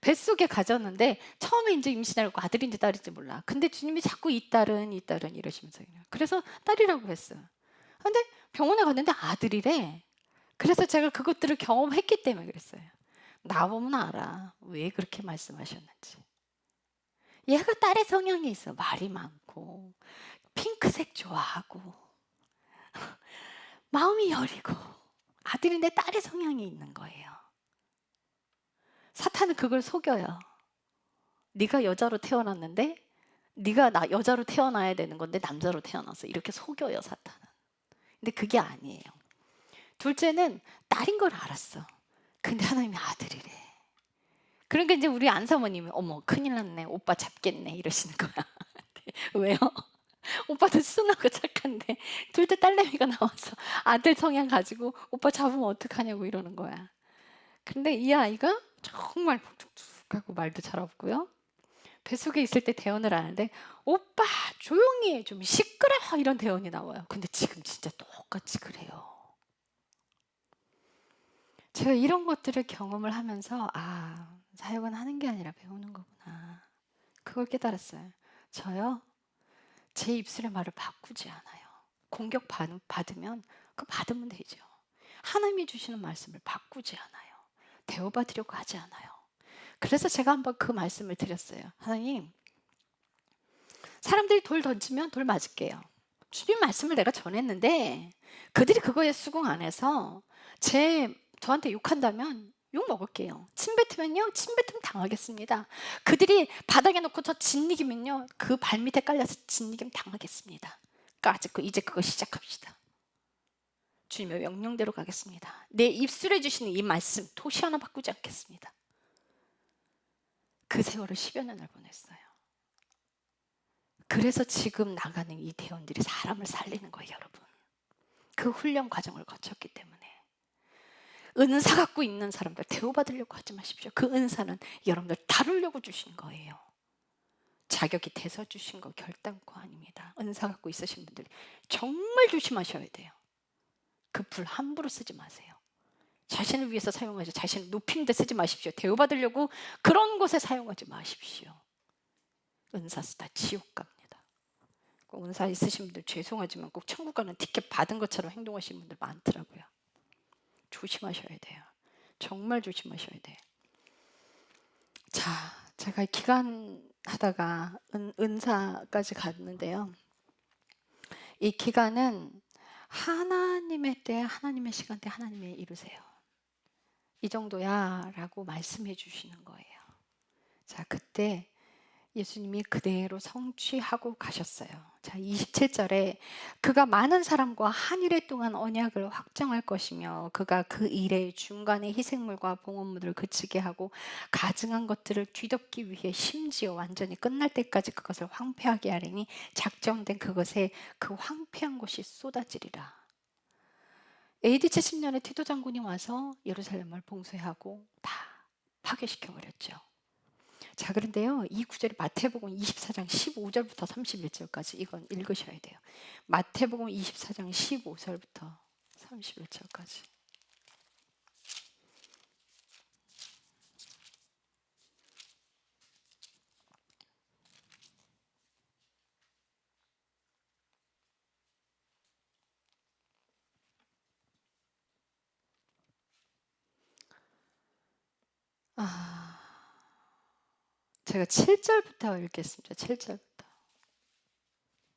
뱃속에 가졌는데 처음에 이제 임신하고 아들인지 딸인지 몰라. 근데 주님이 자꾸 이 딸은 이러시면서 그래서 딸이라고 했어요. 근데 병원에 갔는데 아들이래. 그래서 제가 그것들을 경험했기 때문에 그랬어요. 나보면 알아. 왜 그렇게 말씀하셨는지. 얘가 딸의 성향이 있어. 말이 많고 핑크색 좋아하고 마음이 여리고 아들인데 딸의 성향이 있는 거예요. 사탄은 그걸 속여요. 네가 여자로 태어났는데 네가 여자로 태어나야 되는 건데 남자로 태어났어. 이렇게 속여요, 사탄은. 근데 그게 아니에요. 둘째는 딸인 걸 알았어. 근데 하나님이 아들이래. 그러니까 이제 우리 안사모님이 어머 큰일 났네. 오빠 잡겠네. 이러시는 거야. 왜요? 오빠도 순하고 착한데 둘째 딸내미가 나와서 아들 성향 가지고 오빠 잡으면 어떡하냐고 이러는 거야. 근데 이 아이가 정말 툭툭하고 말도 잘 없고요. 뱃속에 있을 때 대언을 하는데 오빠 조용히 해. 좀 시끄러 이런 대언이 나와요. 근데 지금 진짜 똑같이 그래요. 제가 이런 것들을 경험을 하면서 사역은 하는 게 아니라 배우는 거구나. 그걸 깨달았어요. 저요? 제 입술의 말을 바꾸지 않아요. 공격 받으면 그 받으면 되죠. 하나님이 주시는 말씀을 바꾸지 않아요. 대우받으려고 하지 않아요. 그래서 제가 한번 그 말씀을 드렸어요. 하나님, 사람들이 돌 던지면 돌 맞을게요. 주님 말씀을 내가 전했는데 그들이 그거에 수긍 안 해서 저한테 욕한다면 욕 먹을게요. 침 뱉으면요, 침 뱉으면 당하겠습니다. 그들이 바닥에 놓고 저 짓이기면요, 그 발밑에 깔려서 짓이기면 당하겠습니다. 이제 그거 시작합시다. 주님의 명령대로 가겠습니다. 내 입술에 주시는 이 말씀 토시 하나 바꾸지 않겠습니다. 그 세월을 10여 년을 보냈어요. 그래서 지금 나가는 이 대원들이 사람을 살리는 거예요, 여러분. 그 훈련 과정을 거쳤기 때문에. 은사 갖고 있는 사람들 대우받으려고 하지 마십시오. 그 은사는 여러분들 다루려고 주신 거예요. 자격이 돼서 주신 거 결단코 아닙니다. 은사 갖고 있으신 분들 정말 조심하셔야 돼요. 그 불 함부로 쓰지 마세요. 자신을 위해서 사용하지 자신을 높이는 데 쓰지 마십시오. 대우받으려고 그런 곳에 사용하지 마십시오. 은사 쓰다 지옥 갑니다. 은사 있으신 분들 죄송하지만 꼭 천국 가는 티켓 받은 것처럼 행동하시는 분들 많더라고요. 조심하셔야 돼요. 정말 조심하셔야 돼요. 자, 제가 기간하다가 은사까지 갔는데요. 이 기간은 하나님의 때, 하나님의 시간대, 하나님의 이루세요. 이 정도야 라고 말씀해 주시는 거예요. 자, 그때 예수님이 그대로 성취하고 가셨어요. 자, 27절에 그가 많은 사람과 한 일에 동안 언약을 확정할 것이며 그가 그 일의 중간에 희생물과 봉헌물을 그치게 하고 가증한 것들을 뒤덮기 위해 심지어 완전히 끝날 때까지 그것을 황폐하게 하리니 작정된 그것에 그 황폐한 것이 쏟아지리라. AD 70년에 티도 장군이 와서 예루살렘을 봉쇄하고 다 파괴시켜 버렸죠. 자, 그런데요, 이 구절이 마태복음 24장 15절부터 31절까지 이건 읽으셔야 돼요. 마태복음 24장 15절부터 31절까지. 제가 7절부터 읽겠습니다.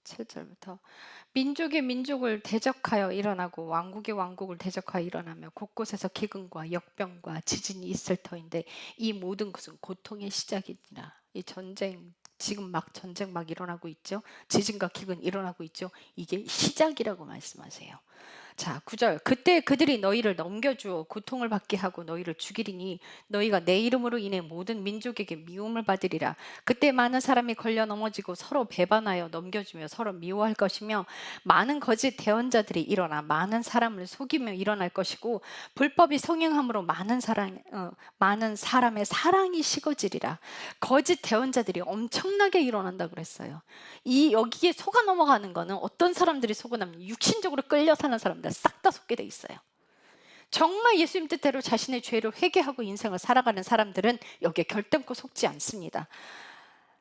7절부터 민족이 민족을 대적하여 일어나고 왕국이 왕국을 대적하여 일어나며 곳곳에서 기근과 역병과 지진이 있을 터인데 이 모든 것은 고통의 시작이니라. 이 전쟁 지금 막 전쟁 막 일어나고 있죠. 지진과 기근 일어나고 있죠. 이게 시작이라고 말씀하세요. 자, 9절. 그때 그들이 너희를 넘겨주어 고통을 받게 하고 너희를 죽이리니 너희가 내 이름으로 인해 모든 민족에게 미움을 받으리라. 그때 많은 사람이 걸려 넘어지고 서로 배반하여 넘겨주며 서로 미워할 것이며 많은 거짓 대언자들이 일어나 많은 사람을 속이며 일어날 것이고 불법이 성행함으로 많은 사람의 사랑이 식어지리라. 거짓 대언자들이 엄청나게 일어난다 그랬어요. 이 여기에 속아 넘어가는 거는 어떤 사람들이 속아나면 육신적으로 끌려 사는 사람들 싹 다 속게 돼 있어요. 정말 예수님 뜻대로 자신의 죄를 회개하고 인생을 살아가는 사람들은 여기에 결단코 속지 않습니다.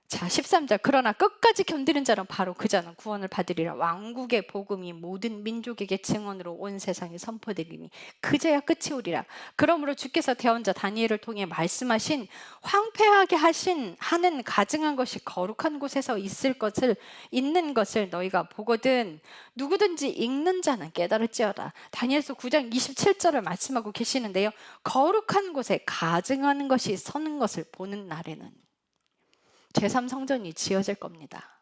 자, 13절. 그러나 끝까지 견디는 자는 바로 그 자는 구원을 받으리라. 왕국의 복음이 모든 민족에게 증언으로 온 세상에 선포되리니 그제야 끝이 오리라. 그러므로 주께서 대언자 다니엘을 통해 말씀하신 황폐하게 하는 가증한 것이 거룩한 곳에서 있는 것을 너희가 보거든 누구든지 읽는 자는 깨달을지어다. 다니엘서 9장 27절을 말씀하고 계시는데요. 거룩한 곳에 가증하는 것이 서는 것을 보는 날에는 제3성전이 지어질 겁니다.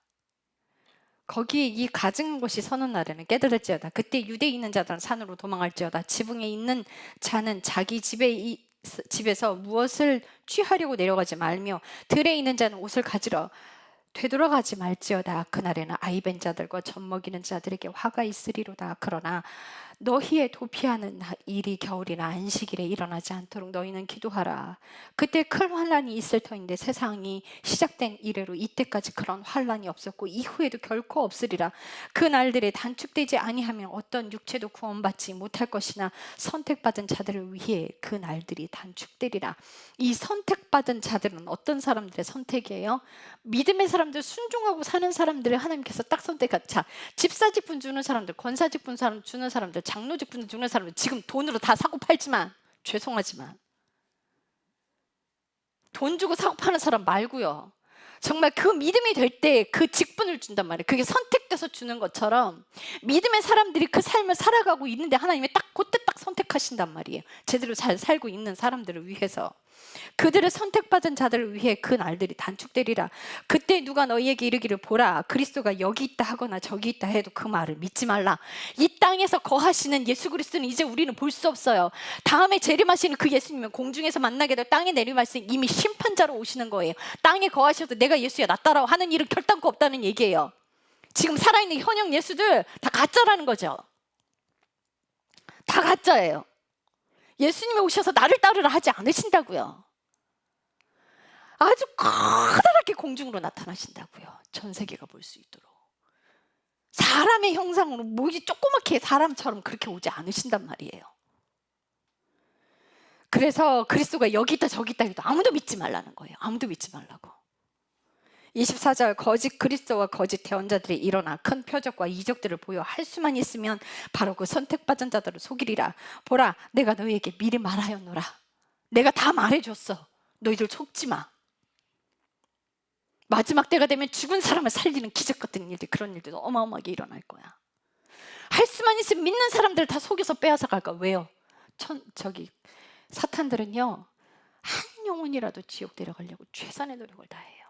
거기 이 가증한 곳이 서는 날에는 깨달을지어다. 그때 유대에 있는 자들은 산으로 도망할지어다. 지붕에 있는 자는 자기 집에서 무엇을 취하려고 내려가지 말며 들에 있는 자는 옷을 가지러 되돌아가지 말지어다. 그날에는 아이벤 자들과 젖먹이는 자들에게 화가 있으리로다. 그러나 너희의 도피하는 일이 겨울이나 안식일에 일어나지 않도록 너희는 기도하라. 그때 큰 환란이 있을 터인데 세상이 시작된 이래로 이때까지 그런 환란이 없었고 이후에도 결코 없으리라. 그 날들에 단축되지 아니하면 어떤 육체도 구원받지 못할 것이나 선택받은 자들을 위해 그 날들이 단축되리라. 이 선택받은 자들은 어떤 사람들의 선택이에요? 믿음의 사람들, 순종하고 사는 사람들을 하나님께서 딱 선택한. 자, 집사직분 주는 사람들, 권사직분 주는 사람들, 장로직분 주는 사람들 지금 돈으로 다 사고 팔지만 죄송하지만 돈 주고 사고 파는 사람 말고요. 정말 그 믿음이 될 때 그 직분을 준단 말이에요. 그게 선택돼서 주는 것처럼 믿음의 사람들이 그 삶을 살아가고 있는데 하나님이 딱 그때 딱 선택하신단 말이에요. 제대로 잘 살고 있는 사람들을 위해서. 그들을 선택받은 자들을 위해 그 날들이 단축되리라. 그때 누가 너희에게 이르기를 보라 그리스도가 여기 있다 하거나 저기 있다 해도 그 말을 믿지 말라. 이 땅에서 거하시는 예수 그리스도는 이제 우리는 볼 수 없어요. 다음에 재림하시는 그 예수님은 공중에서 만나게 될 땅에 내림하시는 이미 심판자로 오시는 거예요. 땅에 거하셔도 내가 예수야 나 따라와 하는 일은 결단코 없다는 얘기예요. 지금 살아있는 현역 예수들 다 가짜라는 거죠. 다 가짜예요. 예수님이 오셔서 나를 따르라 하지 않으신다고요. 아주 커다랗게 공중으로 나타나신다고요. 전 세계가 볼 수 있도록. 사람의 형상으로 목이 조그맣게 사람처럼 그렇게 오지 않으신단 말이에요. 그래서 그리스도가 여기 있다 저기 있다 해도 아무도 믿지 말라는 거예요. 아무도 믿지 말라고. 24절. 거짓 그리스도와 거짓 대언자들이 일어나 큰 표적과 이적들을 보여 할 수만 있으면 바로 그 선택받은 자들을 속이리라. 보라 내가 너희에게 미리 말하였노라. 내가 다 말해줬어. 너희들 속지 마. 마지막 때가 되면 죽은 사람을 살리는 기적 같은 일들, 그런 일들도 어마어마하게 일어날 거야. 할 수만 있으면 믿는 사람들 다 속여서 빼앗아 갈 거야. 왜요? 사탄들은요 한 영혼이라도 지옥 데려가려고 최선의 노력을 다해요.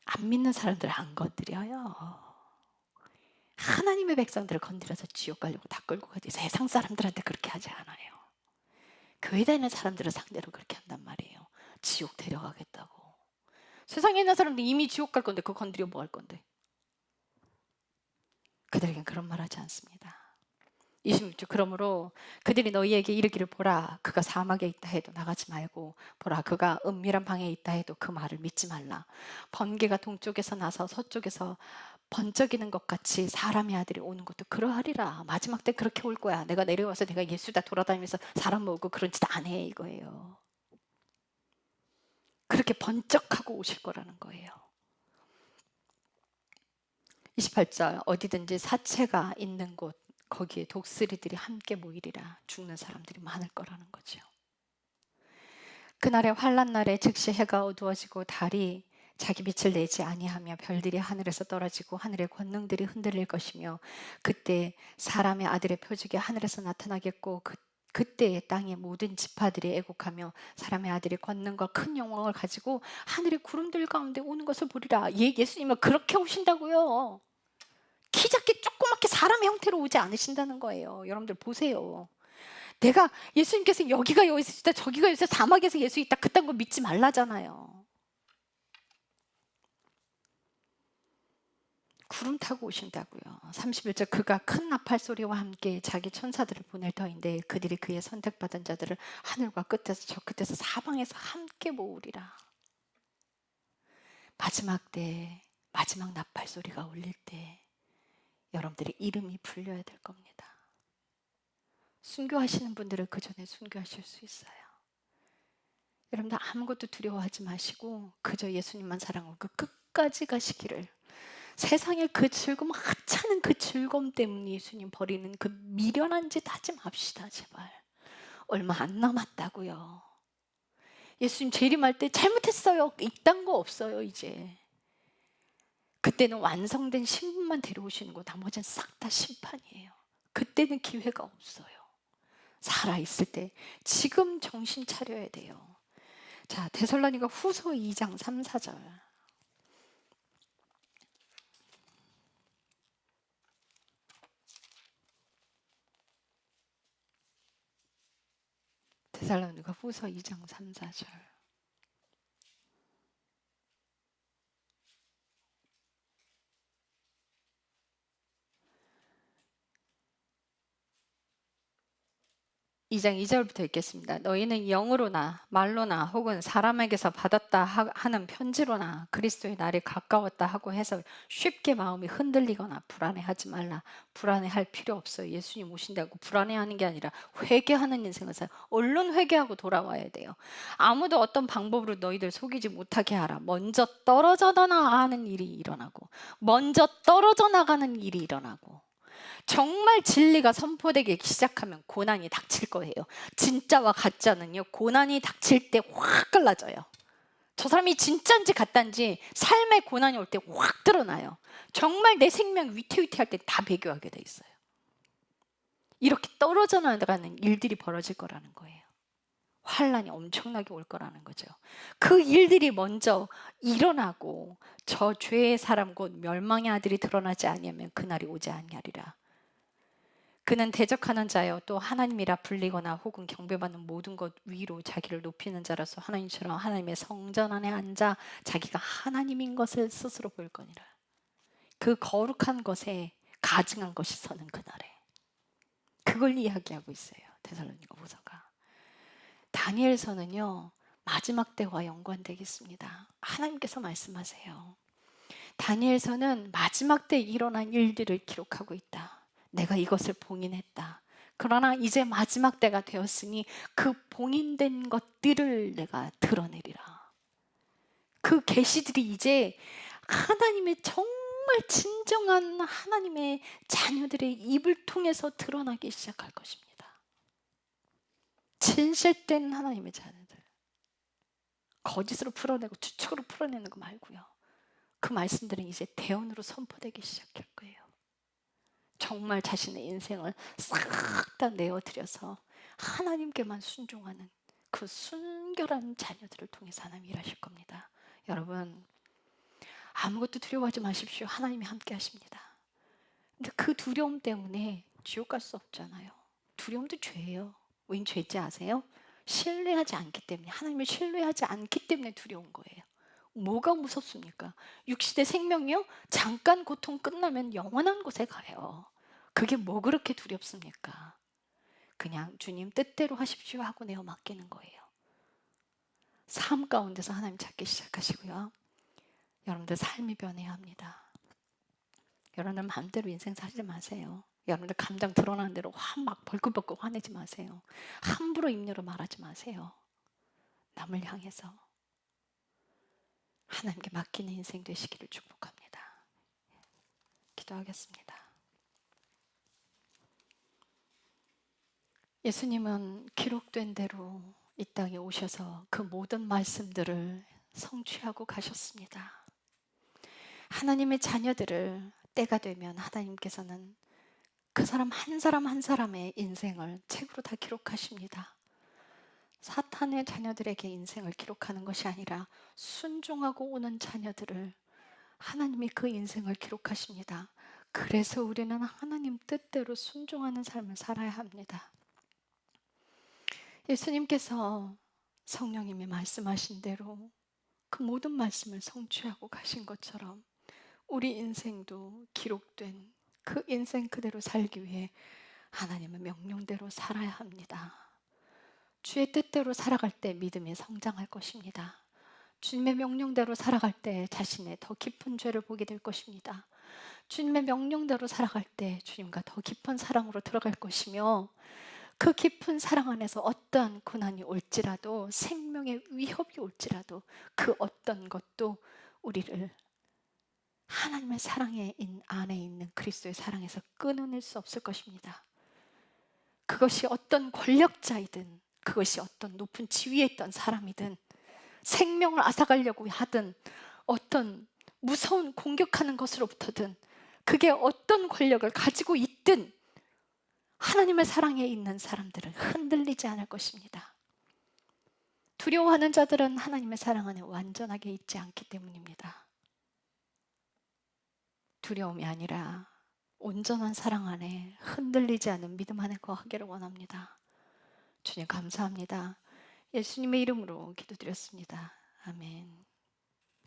안 믿는 사람들 안 건드려요. 하나님의 백성들을 건드려서 지옥 가려고 다 끌고 가지. 세상 사람들한테 그렇게 하지 않아요. 교회 다니는 사람들을 상대로 그렇게 한단 말이에요. 지옥 데려가겠다고. 세상에 있는 사람들 이미 지옥 갈 건데 그거 건드려 뭐 할 건데. 그들에겐 그런 말 하지 않습니다. 26절. 그러므로 그들이 너희에게 이르기를 보라 그가 사막에 있다 해도 나가지 말고 보라 그가 은밀한 방에 있다 해도 그 말을 믿지 말라. 번개가 동쪽에서 나서 서쪽에서 번쩍이는 것 같이 사람의 아들이 오는 것도 그러하리라. 마지막 때 그렇게 올 거야. 내가 내려와서 내가 예수다 돌아다니면서 사람 모으고 그런 짓 안 해 이거예요. 그렇게 번쩍하고 오실 거라는 거예요. 28절. 어디든지 사체가 있는 곳 거기에 독수리들이 함께 모이리라. 죽는 사람들이 많을 거라는 거죠. 그날의 환란 날에 즉시 해가 어두워지고 달이 자기 빛을 내지 아니하며 별들이 하늘에서 떨어지고 하늘의 권능들이 흔들릴 것이며 그때 사람의 아들의 표적이 하늘에서 나타나겠고 그때에 땅의 모든 지파들이 애곡하며 사람의 아들이 권능과 큰 영광을 가지고 하늘의 구름들 가운데 오는 것을 보리라. 예수님은 그렇게 오신다고요. 키 작게 조그맣게 사람의 형태로 오지 않으신다는 거예요. 여러분들 보세요. 내가 예수님께서 여기가 예수 있다 저기가 예수 사막에서 예수 있다 그딴 거 믿지 말라잖아요. 구름 타고 오신다고요. 31절 그가 큰 나팔 소리와 함께 자기 천사들을 보낼 터인데 그들이 그의 선택받은 자들을 하늘과 끝에서 저 끝에서 사방에서 함께 모으리라. 마지막 때 마지막 나팔 소리가 울릴 때 여러분들의 이름이 불려야 될 겁니다. 순교하시는 분들은 그 전에 순교하실 수 있어요. 여러분들 아무것도 두려워하지 마시고 그저 예수님만 사랑하고 그 끝까지 가시기를. 세상의 그 즐거움, 하찮은 그 즐거움 때문에 예수님 버리는 그 미련한 짓 하지 맙시다 제발. 얼마 안 남았다고요. 예수님 재림할 때 잘못했어요 이딴 거 없어요 이제. 그때는 완성된 신분만 데려오시는 거 나머지는 싹 다 심판이에요. 그때는 기회가 없어요. 살아있을 때 지금 정신 차려야 돼요. 자, 데살로니가 후서 2장 3, 4절. 데살로니가 후서 2장 3, 4절. 이 장 2절부터 읽겠습니다. 너희는 영으로나 말로나 혹은 사람에게서 받았다 하는 편지로나 그리스도의 날이 가까웠다 하고 해서 쉽게 마음이 흔들리거나 불안해하지 말라. 불안해할 필요 없어요. 예수님 오신다고 불안해하는 게 아니라 회개하는 인생을 살아. 얼른 회개하고 돌아와야 돼요. 아무도 어떤 방법으로 너희들 속이지 못하게 하라. 먼저 떨어져 나가는 일이 일어나고 먼저 떨어져 나가는 일이 일어나고 정말 진리가 선포되기 시작하면 고난이 닥칠 거예요. 진짜와 가짜는요, 고난이 닥칠 때 확 갈라져요. 저 사람이 진짜인지 가짜인지 삶의 고난이 올 때 확 드러나요. 정말 내 생명 위태위태할 때 다 배교하게 돼 있어요. 이렇게 떨어져 나가는 일들이 벌어질 거라는 거예요. 환란이 엄청나게 올 거라는 거죠. 그 일들이 먼저 일어나고 저 죄의 사람 곧 멸망의 아들이 드러나지 아니하면 그날이 오지 아니하리라. 그는 대적하는 자여 또 하나님이라 불리거나 혹은 경배받는 모든 것 위로 자기를 높이는 자라서 하나님처럼 하나님의 성전 안에 앉아 자기가 하나님인 것을 스스로 볼 거니라. 그 거룩한 것에 가증한 것이 서는 그날에. 그걸 이야기하고 있어요. 데살로니가 후서가. 다니엘서는요. 마지막 때와 연관되겠습니다. 하나님께서 말씀하세요. 다니엘서는 마지막 때 일어난 일들을 기록하고 있다. 내가 이것을 봉인했다. 그러나 이제 마지막 때가 되었으니 그 봉인된 것들을 내가 드러내리라. 그 계시들이 이제 하나님의 정말 진정한 하나님의 자녀들의 입을 통해서 드러나기 시작할 것입니다. 진실된 하나님의 자녀들. 거짓으로 풀어내고 추측으로 풀어내는 거 말고요. 그 말씀들은 이제 대언으로 선포되기 시작할 거예요. 정말 자신의 인생을 싹 다 내어드려서 하나님께만 순종하는 그 순결한 자녀들을 통해서 하나님 일하실 겁니다. 여러분 아무것도 두려워하지 마십시오. 하나님이 함께 하십니다. 근데 그 두려움 때문에 지옥 갈 수 없잖아요. 두려움도 죄예요. 왠 죄인지 아세요? 신뢰하지 않기 때문에 하나님을 신뢰하지 않기 때문에 두려운 거예요. 뭐가 무섭습니까? 육신의 생명이요? 잠깐 고통 끝나면 영원한 곳에 가요. 그게 뭐 그렇게 두렵습니까? 그냥 주님 뜻대로 하십시오 하고 내어 맡기는 거예요. 삶 가운데서 하나님 찾기 시작하시고요. 여러분들 삶이 변해야 합니다. 여러분들 마음대로 인생 살지 마세요. 여러분들 감정 드러나는 대로 막 벌컥벌컥 화내지 마세요. 함부로 입 열어 말하지 마세요. 남을 향해서 하나님께 맡기는 인생 되시기를 축복합니다. 기도하겠습니다. 예수님은 기록된 대로 이 땅에 오셔서 그 모든 말씀들을 성취하고 가셨습니다. 하나님의 자녀들을 때가 되면 하나님께서는 그 사람 한 사람의 인생을 책으로 다 기록하십니다. 사탄의 자녀들에게 인생을 기록하는 것이 아니라 순종하고 오는 자녀들을 하나님이 그 인생을 기록하십니다. 그래서 우리는 하나님 뜻대로 순종하는 삶을 살아야 합니다. 예수님께서 성령님이 말씀하신 대로 그 모든 말씀을 성취하고 가신 것처럼 우리 인생도 기록된 그 인생 그대로 살기 위해 하나님의 명령대로 살아야 합니다. 주의 뜻대로 살아갈 때 믿음이 성장할 것입니다. 주님의 명령대로 살아갈 때 자신의 더 깊은 죄를 보게 될 것입니다. 주님의 명령대로 살아갈 때 주님과 더 깊은 사랑으로 들어갈 것이며, 그 깊은 사랑 안에서 어떠한 고난이 올지라도, 생명의 위협이 올지라도 그 어떤 것도 우리를 하나님의 사랑의 안에 있는 그리스도의 사랑에서 끊어낼 수 없을 것입니다. 그것이 어떤 권력자이든, 그것이 어떤 높은 지위에 있던 사람이든, 생명을 앗아가려고 하든, 어떤 무서운 공격하는 것으로부터든, 그게 어떤 권력을 가지고 있든 하나님의 사랑에 있는 사람들은 흔들리지 않을 것입니다. 두려워하는 자들은 하나님의 사랑 안에 완전하게 있지 않기 때문입니다. 두려움이 아니라 온전한 사랑 안에 흔들리지 않은 믿음 안에 거하기를 원합니다. 주님 감사합니다. 예수님의 이름으로 기도드렸습니다. 아멘.